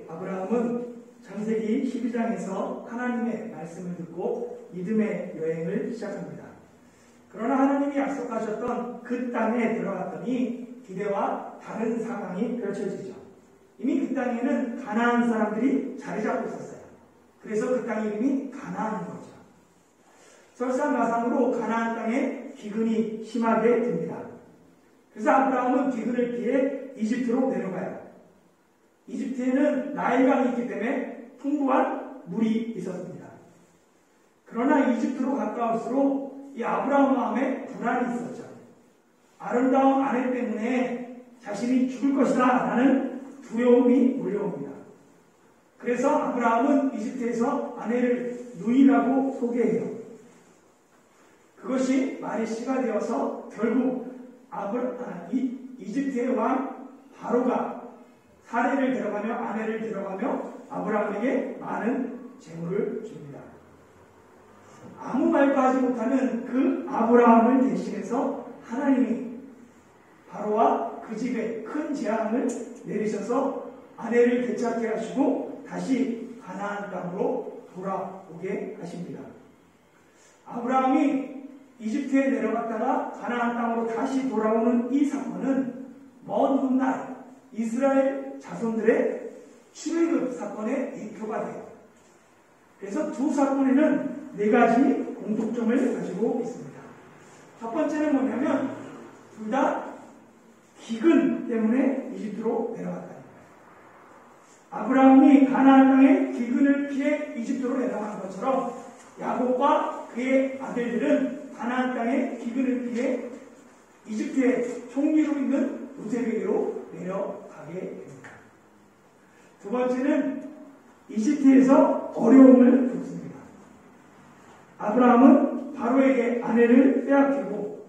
아브라함은 창세기 12장에서 하나님의 말씀을 듣고 믿음의 여행을 시작합니다. 그러나 하나님이 약속하셨던 그 땅에 들어갔더니 기대와 다른 상황이 펼쳐지죠. 이미 그 땅에는 가나안 사람들이 자리 잡고 있었어요. 그래서 그 땅 이름이 가나안인 거죠. 설상가상으로 가나안 땅에 기근이 심하게 됩니다. 그래서 아브라함은 기근을 피해 이집트로 내려가요. 이집트에는 나일강이 있기 때문에 풍부한 물이 있었습니다. 그러나 이집트로 가까울수록 이 아브라함 마음에 불안이 있었죠. 아름다운 아내 때문에 자신이 죽을 것이다 라는 두려움이 몰려옵니다. 그래서 아브라함은 이집트에서 아내를 누이라고 소개해요. 그것이 말이 씨가 되어서 결국 이집트의 왕 바로가 사례를 데려가며 아내를 데려가며 아브라함에게 많은 재물을 줍니다. 아무 말도 하지 못하는 그 아브라함을 대신해서 하나님이 바로와 그 집에 큰 재앙을 내리셔서 아내를 되찾게 하시고 다시 가나안 땅으로 돌아오게 하십니다. 아브라함이 이집트에 내려갔다가 가나안 땅으로 다시 돌아오는 이 사건은 먼 훗날 이스라엘 자손들의 출애굽 사건의 대표가 돼요. 그래서 두 사건에는 네 가지 공통점을 가지고 있습니다. 첫 번째는 뭐냐면 둘 다 기근 때문에 이집트로 내려갔다는 거예요. 아브라함이 가나안 땅에 기근을 피해 이집트로 내려간 것처럼 야곱과 그의 아들들은 가나안 땅에 기근을 피해 이집트의 총리로 있는 요셉에게로 내려가게 됩니다. 두 번째는 이집트에서 어려움을 겪습니다. 아브라함은 바로에게 아내를 빼앗기고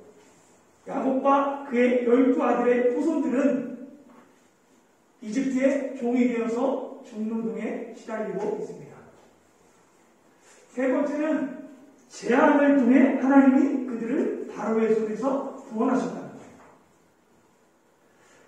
야곱과 그의 12아들의 후손들은 이집트의 종이 되어서 중노동에 시달리고 있습니다. 세 번째는 재앙을 통해 하나님이 그들을 바로의 손에서 구원하셨다는 거예요.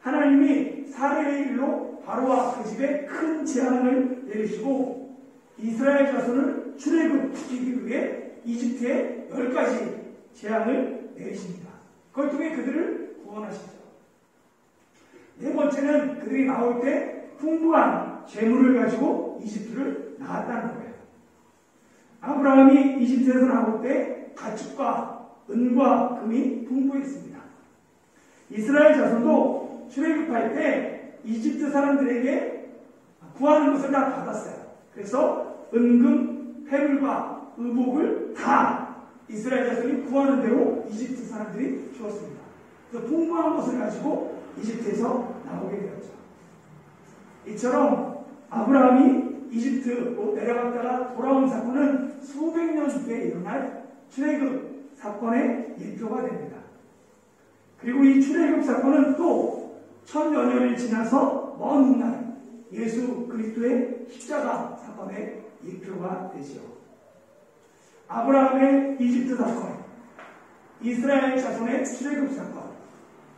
하나님이 사례의 일로 바로와 그 집에 큰 재앙을 내리시고 이스라엘 자손을 출애굽시키기 위해 이집트에 10가지 재앙을 내리십니다. 그걸 통해 그들을 구원하시죠. 네 번째는 그들이 나올 때 풍부한 재물을 가지고 이집트를 나왔다는 거예요. 아브라함이 이집트에서 나올 때 가축과 은과 금이 풍부했습니다. 이스라엘 자손도 출애굽할 때 이집트 사람들에게 구하는 것을 다 받았어요. 그래서 은금, 패물과 의복을 다 이스라엘 자손이 구하는 대로 이집트 사람들이 주었습니다. 그래서 풍부한 것을 가지고 이집트에서 나오게 되었죠. 이처럼 아브라함이 이집트로 내려갔다가 돌아온 사건은 수백 년 후에 일어날 출애굽 사건의 예표가 됩니다. 그리고 이 출애굽 사건은 또 1000여 년이 지나서 먼 훗날 예수 그리스도의 십자가 사건의 예표가 되지요. 아브라함의 이집트 사건, 이스라엘 자손의 출애굽 사건,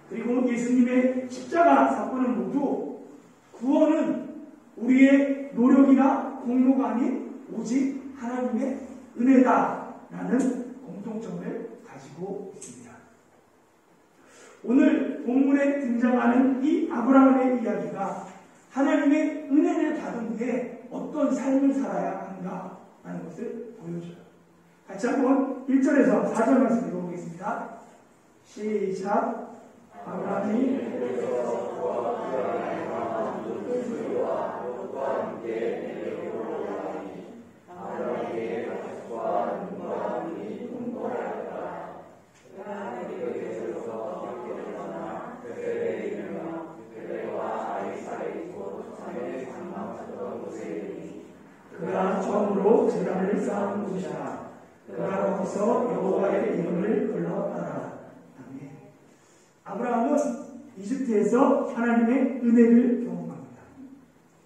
그리고 예수님의 십자가 사건은 모두 구원은 우리의 노력이나 공로가 아닌 오직 하나님의 은혜다라는 공통점을 가지고 있습니다. 오늘 본문에 등장하는 이 아브라함의 이야기가 하나님의 은혜를 받은 후에 어떤 삶을 살아야 하는가라는 것을 보여줘요. 같이 한번 1절에서 4절 말씀 읽어보겠습니다. 시작. 아브라함이 그가 처음으로 제단을 쌓은 곳이라. 그가 거기서 여호와의 이름을 불렀더라. 아멘. 아브라함은 이집트에서 하나님의 은혜를 경험합니다.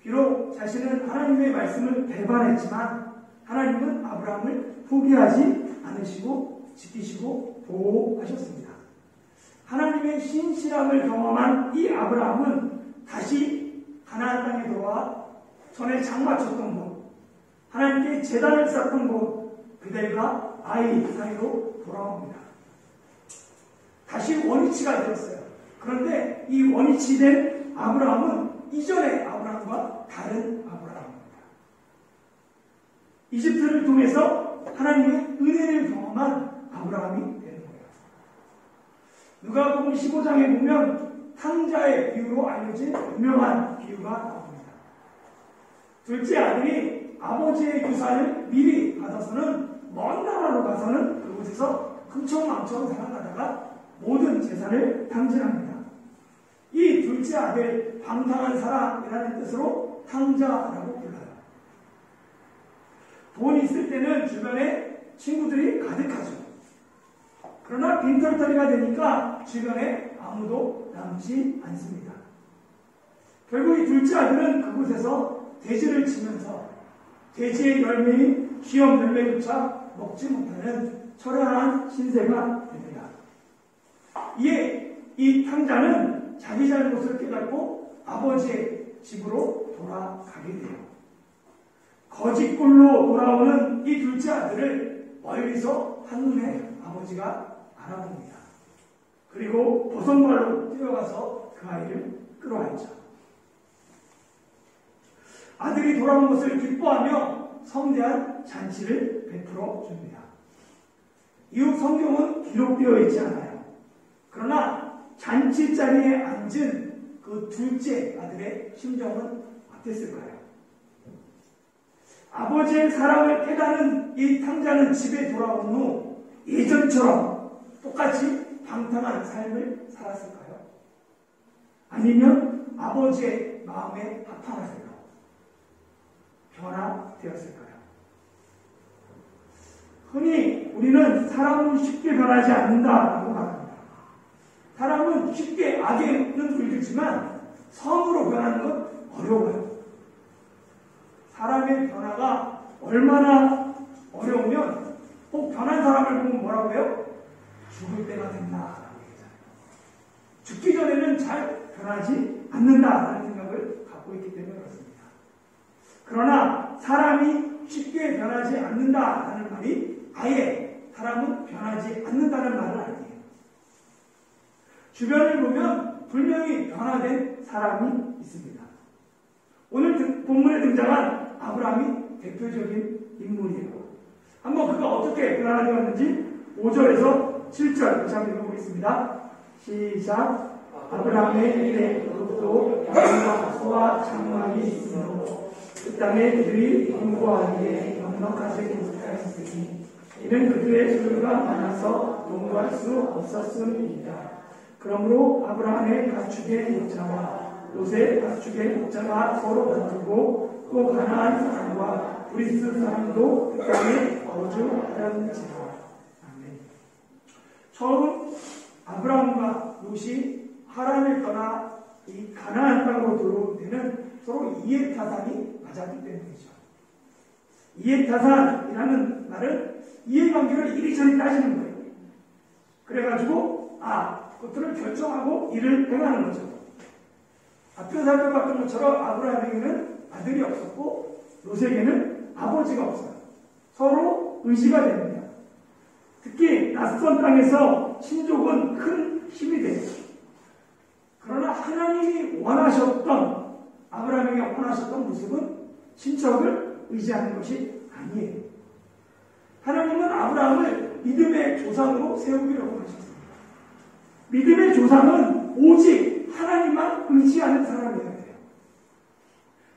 비록 자신은 하나님의 말씀을 배반했지만 하나님은 아브라함을 포기하지 않으시고 지키시고 보호하셨습니다. 하나님의 신실함을 경험한 이 아브라함은 다시 가나안 땅에 들어와 전에 장마쳤던 곳, 하나님께 제단을 쌓던 곳, 그들과 아이 사이로 돌아옵니다. 다시 원위치가 되었어요. 그런데 이 원위치 된 아브라함은 이전의 아브라함과 다른 아브라함입니다. 이집트를 통해서 하나님의 은혜를 경험한 아브라함이 되는 거예요. 누가복음 15장에 보면 탕자의 비유로 알려진 유명한 비유가 나옵니다. 둘째 아들이 아버지의 유산을 미리 받아서는 먼 나라로 가서는 그곳에서 흥청망청 생활하다가 모든 재산을 탕진합니다. 이 둘째 아들 방탕한 사람이라는 뜻으로 탕자라고 불러요. 돈 있을 때는 주변에 친구들이 가득하죠. 그러나 빈털터리가 되니까 주변에 아무도 남지 않습니다. 결국 이 둘째 아들은 그곳에서 돼지를 치면서 돼지의 열매인 시험 열매조차 먹지 못하는 철연한 신세가 됩니다. 이에 이 탕자는 자기 잘못을 깨닫고 아버지의 집으로 돌아가게 돼요. 거짓골로 돌아오는 이 둘째 아들을 멀리서 한눈에 아버지가 알아봅니다. 그리고 보선발로 뛰어가서 그 아이를 끌어안죠. 아들이 돌아온 것을 기뻐하며 성대한 잔치를 베풀어 줍니다. 이후 성경은 기록되어 있지 않아요. 그러나 잔치 자리에 앉은 그 둘째 아들의 심정은 어땠을까요? 아버지의 사랑을 깨달은 이 탕자는 집에 돌아온 후 예전처럼 똑같이 방탕한 삶을 살았을까요? 아니면 아버지의 마음에 합판하세요? 변화되었을까요? 흔히 우리는 사람은 쉽게 변하지 않는다라고 말합니다. 사람은 쉽게 악에는 물들지만 성으로 변하는 건 어려워요. 사람의 변화가 얼마나 어려우면 꼭 변한 사람을 보면 뭐라고 해요? 죽을 때가 됐나라고 얘기하잖아요. 죽기 전에는 잘 변하지 않는다라는 생각을 갖고 있기 때문에 그렇습니다. 그러나 사람이 쉽게 변하지 않는다라는 말이 아예 사람은 변하지 않는다는 말은 아니에요. 주변을 보면 분명히 변화된 사람이 있습니다. 오늘 본문에 등장한 아브라함이 대표적인 인물이에요. 한번 그가 어떻게 변화되었는지 5절에서 7절 다시 한번 읽어보겠습니다. 시작. 아브라함의 일에 그것도 양과 소와 장막이 있으므로 그 땅에 그들이 농구하기에 넉넉하지 못하였으니 이는 그들의 소유가 많아서 농구할 수 없었음이니라. 그러므로 아브라함의 가축의 목자와 롯의 가축의 목자가 서로 다투고 또 가나안 사람과 브리스 사람도 그 땅에 거주하였는지라. 아멘. 처음 아브라함과 롯이 하란을 떠나 이 가나안 땅으로 들어올 때는 서로 이해타산이 맞았기 때문이죠. 이해타산이라는 말은 이해관계를 이리저리 따지는 거예요. 그래가지고 그것들을 결정하고 일을 행하는 거죠. 앞서 살펴봤던 것처럼 아브라함에게는 아들이 없었고 롯에게는 아버지가 없어요. 서로 의지가 됩니다. 특히 낯선 땅에서 친족은 큰 힘이 돼요. 그러나 하나님이 원하셨던 아브라함에게 원하셨던 모습은 친척을 의지하는 것이 아니에요. 하나님은 아브라함을 믿음의 조상으로 세우기로 하셨습니다. 믿음의 조상은 오직 하나님만 의지하는 사람이어야 돼요.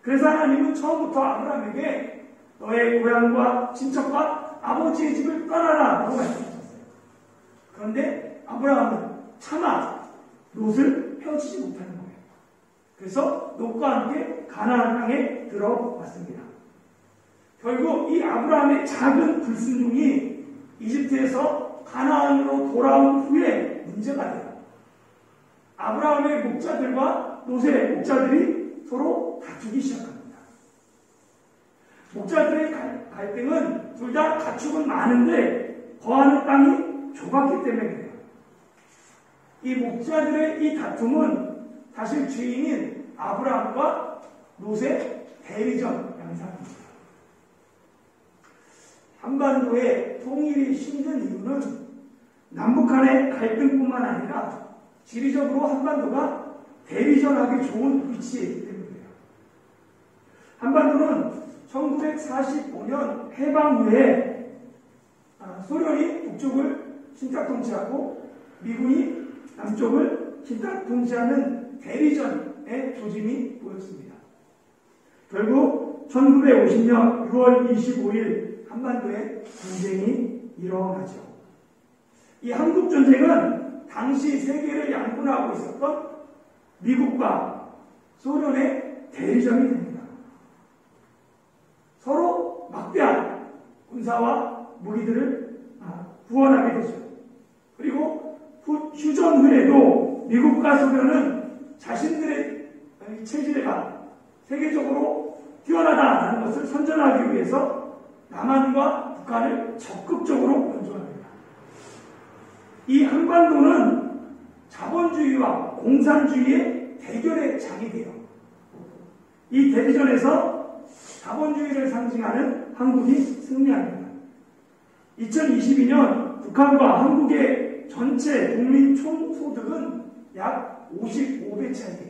그래서 하나님은 처음부터 아브라함에게 너의 고향과 친척과 아버지의 집을 떠나라 라고 말씀하셨어요. 그런데 아브라함은 차마 롯을 펴치지 못하는 거예요. 그래서 롯과 함께 가나안 땅에 들어왔습니다. 결국 이 아브라함의 작은 불순종이 이집트에서 가나안으로 돌아온 후에 문제가 돼요. 아브라함의 목자들과 롯의 목자들이 서로 다투기 시작합니다. 목자들의 갈등은 둘 다 가축은 많은데 거하는 땅이 좁았기 때문에 그래요. 이 목자들의 이 다툼은 사실 주인인 아브라함과 롯의 대리전 양상입니다. 한반도의 통일이 힘든 이유는 남북 간의 갈등뿐만 아니라 지리적으로 한반도가 대리전하기 좋은 위치에 있기 때문이에요. 한반도는 1945년 해방 후에 소련이 북쪽을 신탁 통치하고 미군이 남쪽을 신탁 통치하는 대리전의 조짐이 보였습니다. 결국 1950년 6월 25일 한반도에 전쟁이 일어나죠. 이 한국전쟁은 당시 세계를 양분하고 있었던 미국과 소련의 대리전이 됩니다. 서로 막대한 군사와 무기들을 구원하게 되죠. 그리고 휴전 후에도 미국과 소련은 자신들의 체제가 세계적으로 뛰어나다는 것을 선전하기 위해서 남한과 북한을 적극적으로 건조합니다. 이 한반도는 자본주의와 공산주의의 대결의 장이 돼요. 이 대리전에서 자본주의를 상징하는 한국이 승리합니다. 2022년 북한과 한국의 전체 국민 총소득은 약 55배 차이예요.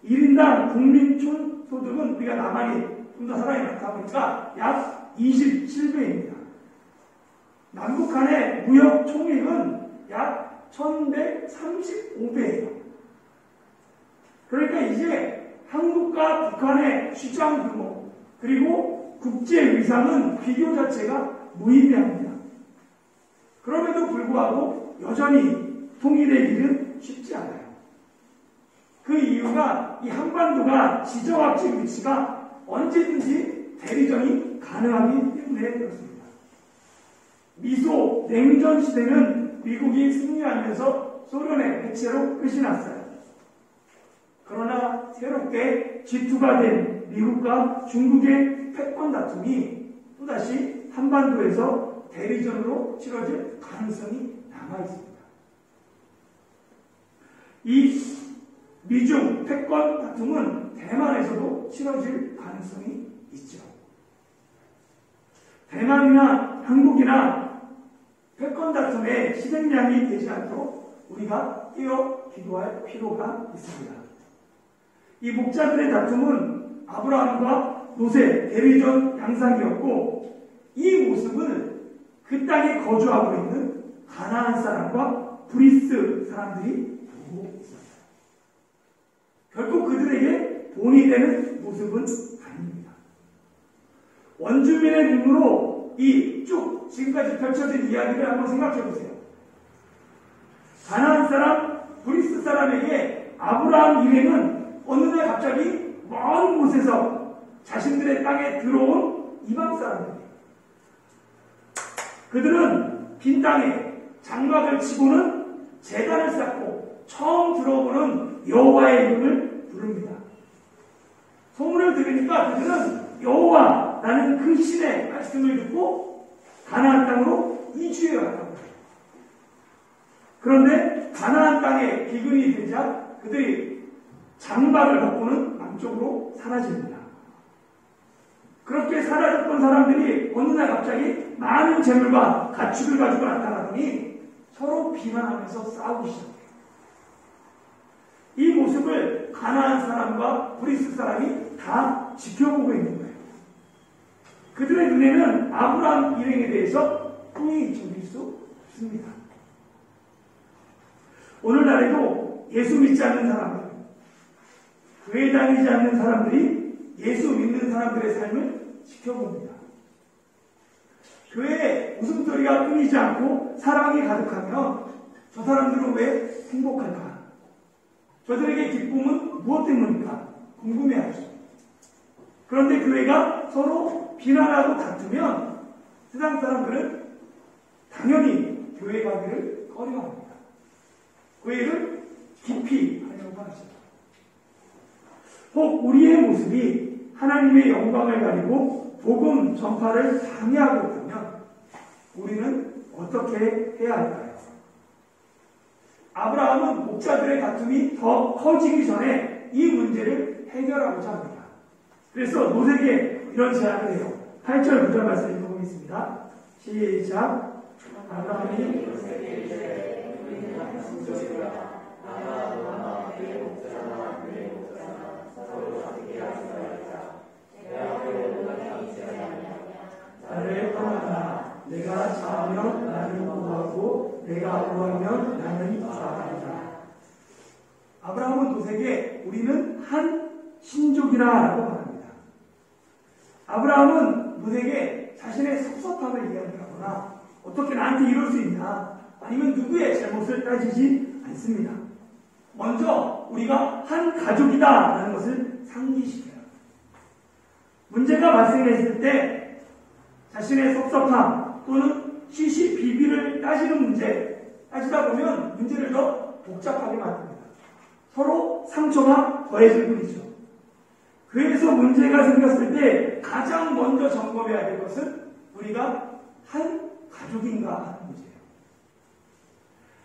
1인당 국민 총소득은 우리가 남한이 좀 더 사람이 많다 보니까 약 27배입니다. 남북 간의 무역 총액은 약 1135배예요. 그러니까 이제 한국과 북한의 시장 규모 그리고 국제 위상은 비교 자체가 무의미합니다. 그럼에도 불구하고 여전히 통일의 길은 쉽지 않아요. 그 이유가 이 한반도가 지정학적 위치가 언제든지 대리전이 가능하기 때문에 그렇습니다. 미소 냉전 시대는 미국이 승리하면서 소련의 해체로 끝이 났어요. 그러나 새롭게 G2가 된 미국과 중국의 패권 다툼이 또다시 한반도에서 대리전으로 치러질 가능성이 남아있습니다. 이 미중 패권 다툼은 대만에서도 치러질 가능성이 있죠. 대만이나 한국이나 패권 다툼의 실행량이 되지 않도록 우리가 뛰어 기도할 필요가 있습니다. 이 목자들의 다툼은 아브라함과 노세 대리전 양상이었고 이 모습을 그 땅에 거주하고 있는 가나안 사람과 브리스 사람들이 보고 있었어요. 결국 그들에게 본이 되는 모습은 아닙니다. 원주민의 눈으로 이 쭉 지금까지 펼쳐진 이야기를 한번 생각해 보세요. 가나안 사람, 브리스 사람에게 아브라함 일행은 어느 날 갑자기 먼 곳에서 자신들의 땅에 들어온 이방 사람들이에요. 그들은 빈 땅에 장막을 치고는 제단을 쌓고 처음 들어보는 여호와의 이름을 부릅니다. 소문을 들으니까 그들은 여호와라는 그 신의 말씀을 듣고 가나안 땅으로 이주해 왔다고 해요. 그런데 가나안 땅에 기근이 되자 그들이 장막을 바꾸는 남쪽으로 사라집니다. 그렇게 사라졌던 사람들이 어느 날 갑자기 많은 재물과 가축을 가지고 나타나더니 서로 비난하면서 싸우기 시작해요. 이 모습을 가나안 사람과 브리스 사람이 다 지켜보고 있는 거예요. 그들의 눈에는 아브라함 일행에 대해서 후회히 적일 수 없습니다. 오늘날에도 예수 믿지 않는 사람들, 교회 다니지 않는 사람들이 예수 믿는 사람들의 삶을 지켜봅니다. 교회에 웃음소리가 끊이지 않고 사랑이 가득하면 저 사람들은 왜 행복할까? 저들에게 기쁨은 무엇 때문일까? 궁금해하죠. 그런데 교회가 서로 비난하고 다투면 세상 사람들은 당연히 교회 가기를 꺼려합니다. 교회를 깊이 하려고 하죠. 혹 우리의 모습이 하나님의 영광을 가리고 복음 전파를 방해하고 있다면 우리는 어떻게 해야 할까요? 아브라함은 목자들의 다툼이 더 커지기 전에 이 문제를 해결하고자 합니다. 그래서 노색에 이런 제안을 해요. 8절 9절 말씀 읽어보겠습니다. 시작. 아브라함이 나를 떠나라. 내가 자하면 나를 구하고 내가 구하면 나는 자하리라. 아브라함은 노색에 우리는 한 신족이라고 말합니다. 아브라함은 노색에 자신의 섭섭함을 이야기하거나 어떻게 나한테 이럴 수 있냐 아니면 누구의 잘못을 따지지 않습니다. 먼저 우리가 한 가족이다라는 것을 상기시켜요. 문제가 발생했을 때 자신의 섭섭함 또는 시시비비를 따지는 문제 따지다 보면 문제를 더 복잡하게 만듭니다. 서로 상처가 더해질 뿐이죠. 그래서 문제가 생겼을 때 가장 먼저 점검해야 될 것은 우리가 한 가족인가 하는 문제예요.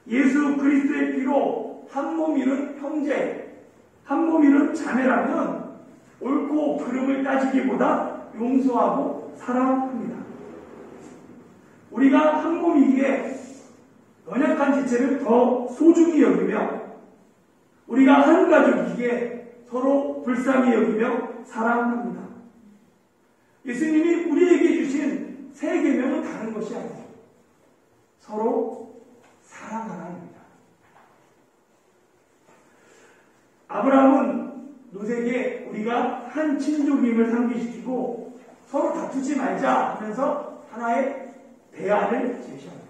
예수 그리스도의 피로 한 몸 이룬 형제, 한 몸 이룬 자매라면 옳고 그름을 따지기보다 용서하고 사랑합니다. 우리가 한 몸이기에 연약한 지체를 더 소중히 여기며 우리가 한 가족이기에 서로 불쌍히 여기며 사랑합니다. 예수님이 우리에게 주신 세 계명은 다른 것이 아니에요. 서로 사랑하라입니다. 아브라함은 노색에 우리가 한 친족임을 상기시키고 서로 다투지 말자 하면서 하나의 대안을 제시합니다.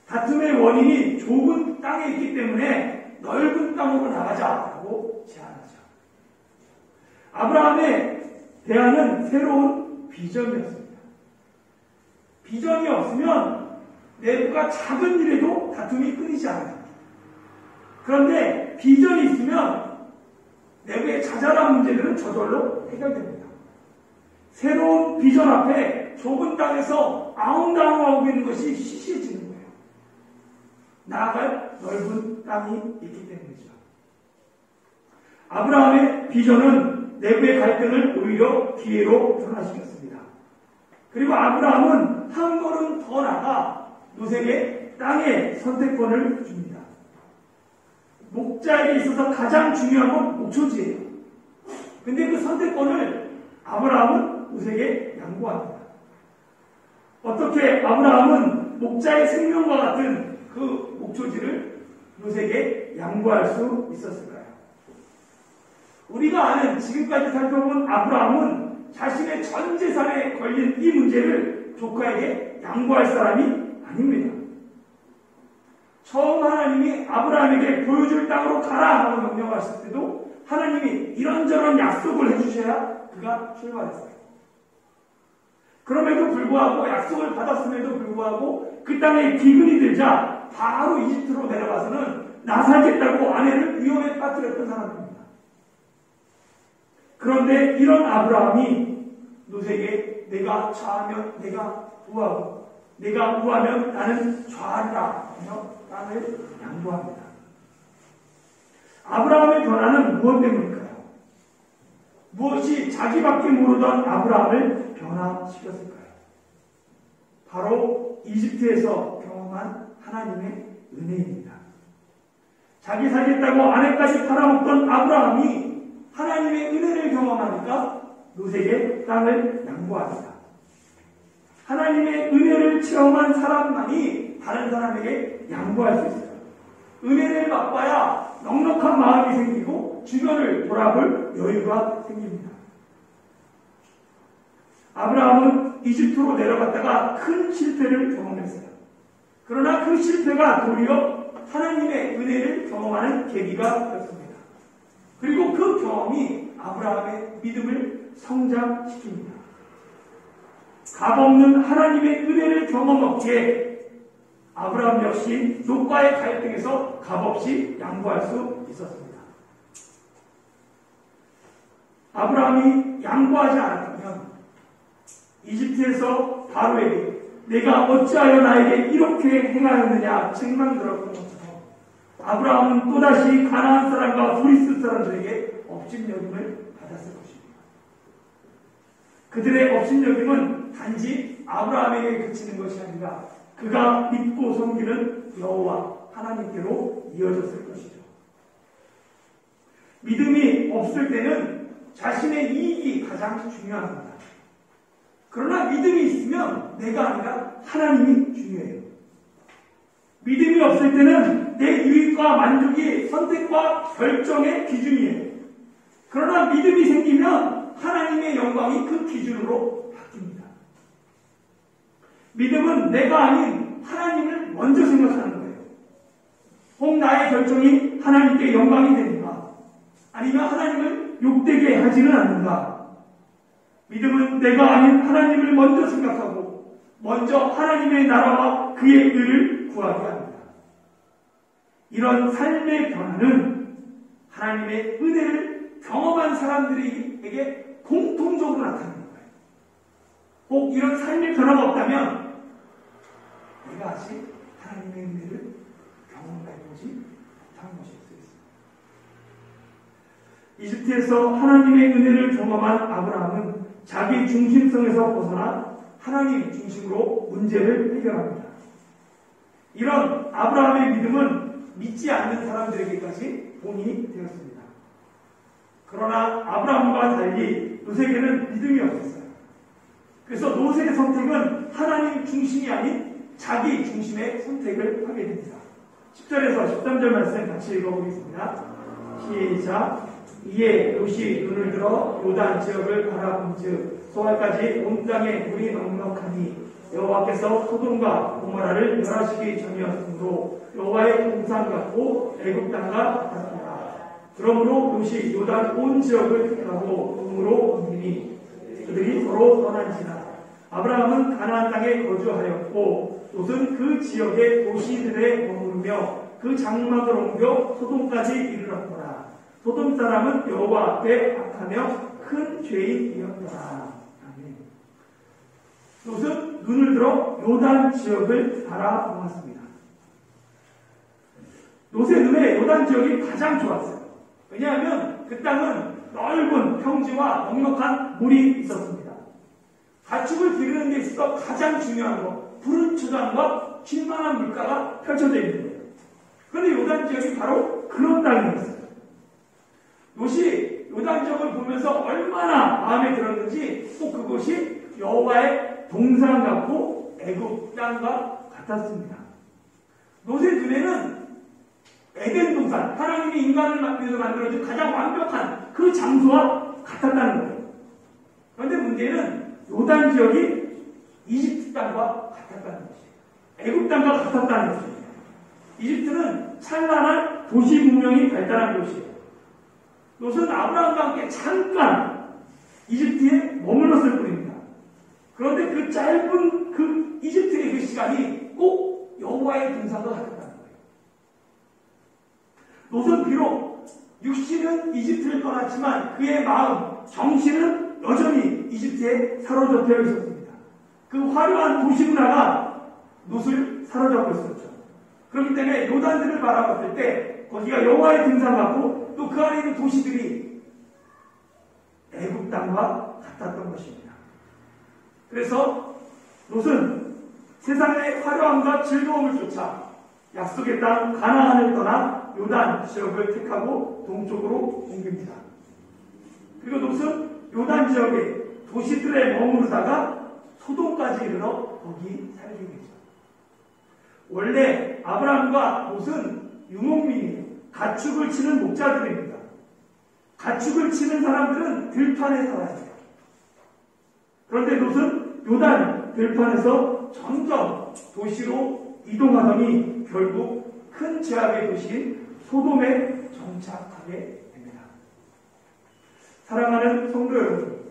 다툼의 원인이 좁은 땅에 있기 때문에 넓은 땅으로 나가자라고 제안하죠. 아브라함의 대안은 새로운 비전이었습니다. 비전이 없으면 내부가 작은 일에도 다툼이 끊이지 않아요. 그런데 비전이 있으면 내부의 자잘한 문제들은 저절로 해결됩니다. 새로운 비전 앞에 좁은 땅에서 아웅다웅하고 있는 것이 시시해지는 거예요. 나아갈 넓은 땅이 있기 때문이죠. 아브라함의 비전은 내부의 갈등을 오히려 기회로 변화시켰습니다. 그리고 아브라함은 한 걸음 더 나가 노색의 땅의 선택권을 줍니다. 목자에게 있어서 가장 중요한 건 목초지예요. 근데 그 선택권을 아브라함은 노색에 양보합니다. 어떻게 아브라함은 목자의 생명과 같은 그 목초지를 노색에 양보할 수 있었을까요? 우리가 아는 지금까지 살펴본 아브라함은 자신의 전 재산에 걸린 이 문제를 조카에게 양보할 사람이 아닙니다. 처음 하나님이 아브라함에게 보여줄 땅으로 가라 하고 명령하실 때도 하나님이 이런저런 약속을 해주셔야 그가 출발했어요. 그럼에도 불구하고 약속을 받았음에도 불구하고 그 땅에 기근이 들자 바로 이집트로 내려가서는 나 살겠다고 아내를 위험에 빠뜨렸던 사람입니다. 그런데 이런 아브라함이 노색에 내가 좌하면 내가 우하고 내가 우하면 나는 좌하리라 하며 땅을 양보합니다. 아브라함의 변화는 무엇 때문일까요? 무엇이 자기밖에 모르던 아브라함을 변화시켰을까요? 바로 이집트에서 경험한 하나님의 은혜입니다. 자기 살겠다고 아내까지 팔아먹던 아브라함이 하나님의 은혜를 경험하니까 노색의 땅을 양보합니다. 하나님의 은혜를 체험한 사람만이 다른 사람에게 양보할 수 있어요. 은혜를 맛봐야 넉넉한 마음이 생기고 주변을 돌아볼 여유가 생깁니다. 아브라함은 이집트로 내려갔다가 큰 실패를 경험했어요. 그러나 그 실패가 도리어 하나님의 은혜를 경험하는 계기가 되었습니다. 그리고 그 경험이 아브라함의 믿음을 성장시킵니다. 값없는 하나님의 은혜를 경험했기에 아브라함 역시 롯과의 갈등에서 값없이 양보할 수 있었습니다. 아브라함이 양보하지 않았다면 이집트에서 바로에게 내가 어찌하여 나에게 이렇게 행하였느냐 책망 들었던 것처럼 아브라함은 또다시 가나안 사람과 브리스 사람들에게 업신여김을 받았을 것입니다. 그들의 업신여김은 단지 아브라함에게 그치는 것이 아니라 그가 믿고 섬기는 여호와 하나님께로 이어졌을 것이죠. 믿음이 없을 때는 자신의 이익이 가장 중요합니다. 그러나 믿음이 있으면 내가 아니라 하나님이 중요해요. 믿음이 없을 때는 내 유익과 만족이 선택과 결정의 기준이에요. 그러나 믿음이 생기면 하나님의 영광이 그 기준으로 바뀝니다. 믿음은 내가 아닌 하나님을 먼저 생각하는 거예요. 혹 나의 결정이 하나님께 영광이 되는가? 아니면 하나님을 욕되게 하지는 않는가? 믿음은 내가 아닌 하나님을 먼저 생각하고 먼저 하나님의 나라와 그의 의를 구하게 합니다. 이런 삶의 변화는 하나님의 은혜를 경험한 사람들에게 공통적으로 나타나는 거예요. 혹 이런 삶의 변화가 없다면 내가 아직 하나님의 은혜를 경험해보지 못한 것일 수 있습니다. 이집트에서 하나님의 은혜를 경험한 아브라함은 자기 중심성에서 벗어나 하나님 중심으로 문제를 해결합니다. 이런 아브라함의 믿음은 믿지 않는 사람들에게까지 본이 되었습니다. 그러나 아브라함과 달리 롯에게는 믿음이 없었어요. 그래서 롯의 선택은 하나님 중심이 아닌 자기 중심의 선택을 하게 됩니다. 10절에서 13절 말씀 같이 읽어보겠습니다. 시작. 이에 롯이 눈을 들어 요단 지역을 바라본즉 소알까지 온 땅에 물이 넉넉하니 여호와께서 소돔과 고모라를 멸하시기 전이었으므로 여호와의 동산 같고 애굽 땅과 같았더라. 그러므로 롯이 요단 온 지역을 택하고 동으로 옮기니 그들이 서로 떠난지라. 아브라함은 가나안 땅에 거주하였고 롯은 그 지역의 도시들에 머무르며 그 장막을 옮겨 소돔까지 이르렀더라. 소돔 사람은 여호와 앞에 악하며 큰 죄인이었더라. 아멘. 롯은 눈을 들어 요단 지역을 바라보았습니다. 롯의 눈에 요단 지역이 가장 좋았어요. 왜냐하면 그 땅은 넓은 평지와 넉넉한 물이 있었습니다. 가축을 기르는 데 있어서 가장 중요한 것, 푸른 초장과 쉴만한 물가가 펼쳐져 있는 거예요. 그런데 요단 지역이 바로 그런 땅이었어요. 롯이 요단 지역을 보면서 얼마나 마음에 들었는지 꼭 그곳이 여호와의 동산 같고 애굽 땅과 같았습니다. 롯의 눈에는 에덴 동산, 하나님이 인간을 위해서 만들어준 가장 완벽한 그 장소와 같았다는 거예요. 그런데 문제는 요단 지역이 이집트 땅과 같았다는 것이에요. 애굽 땅과 같았다는 것입니다. 이집트는 찬란한 도시 문명이 발달한 곳이에요. 롯은 아브라함과 함께 잠깐 이집트에 머물렀을 뿐입니다. 그런데 그 짧은 그 이집트의 그 시간이 꼭 여호와의 동산과 같았다는 거예요. 롯은 비록 육신은 이집트를 떠났지만 그의 마음, 정신은 여전히 이집트에 사로잡혀 있었습니다. 그 화려한 도시 문화가 롯을 사로잡고 있었죠. 그렇기 때문에 요단들을 바라봤을 때 거기가 여호와의 등산 같고 또 그 안에 있는 도시들이 애굽 땅과 같았던 것입니다. 그래서 롯은 세상의 화려함과 즐거움을 쫓아 약속의 땅 가나안을 떠나 요단 지역을 택하고 동쪽으로 옮깁니다. 그리고 롯은 요단 지역의 도시들에 머무르다가 소돔까지 이르러 거기 살게 되죠. 원래 아브라함과 롯은 유목민이에요. 가축을 치는 목자들입니다. 가축을 치는 사람들은 들판에 살아요. 그런데 롯은 요단 들판에서 점점 도시로 이동하더니 결국 큰 제약의 도시인 소돔에 정착하게 됩니다. 사랑하는 성도 여러분,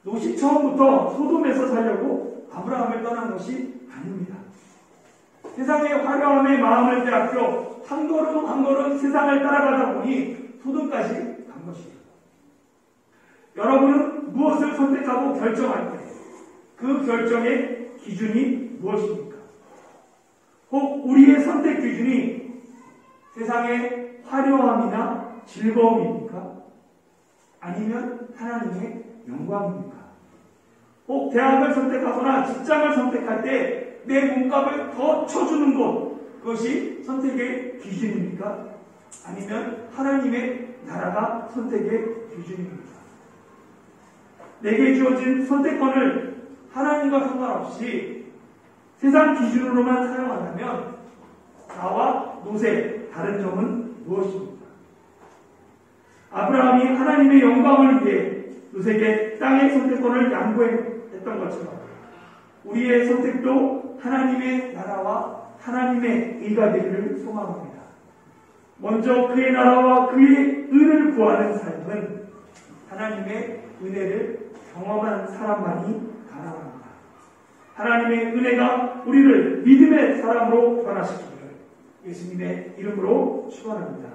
롯이 처음부터 소돔에서 살려고 아브라함을 떠난 것이 아닙니다. 세상의 화려함에 마음을 빼앗겨 한 걸음 한 걸음 세상을 따라가다 보니 소돔까지 간 것이에요. 여러분은 무엇을 선택하고 결정할 때 그 결정의 기준이 무엇입니까? 혹 우리의 선택 기준이 세상의 화려함이나 즐거움입니까? 아니면 하나님의 영광입니까? 혹 대학을 선택하거나 직장을 선택할 때 내 몸값을 더 쳐주는 것, 그것이 선택의 기준입니까? 아니면 하나님의 나라가 선택의 기준입니까? 내게 주어진 선택권을 하나님과 상관없이 세상 기준으로만 사용한다면 나와 롯의 다른 점은 무엇입니까? 아브라함이 하나님의 영광을 위해 롯에게 땅의 선택권을 양보했던 것처럼 우리의 선택도 하나님의 나라와 하나님의 의가 되기를 소망합니다. 먼저 그의 나라와 그의 의를 구하는 삶은 하나님의 은혜를 경험한 사람만이 가능합니다. 하나님의 은혜가 우리를 믿음의 사람으로 변화시키기를 예수님의 이름으로 축원합니다.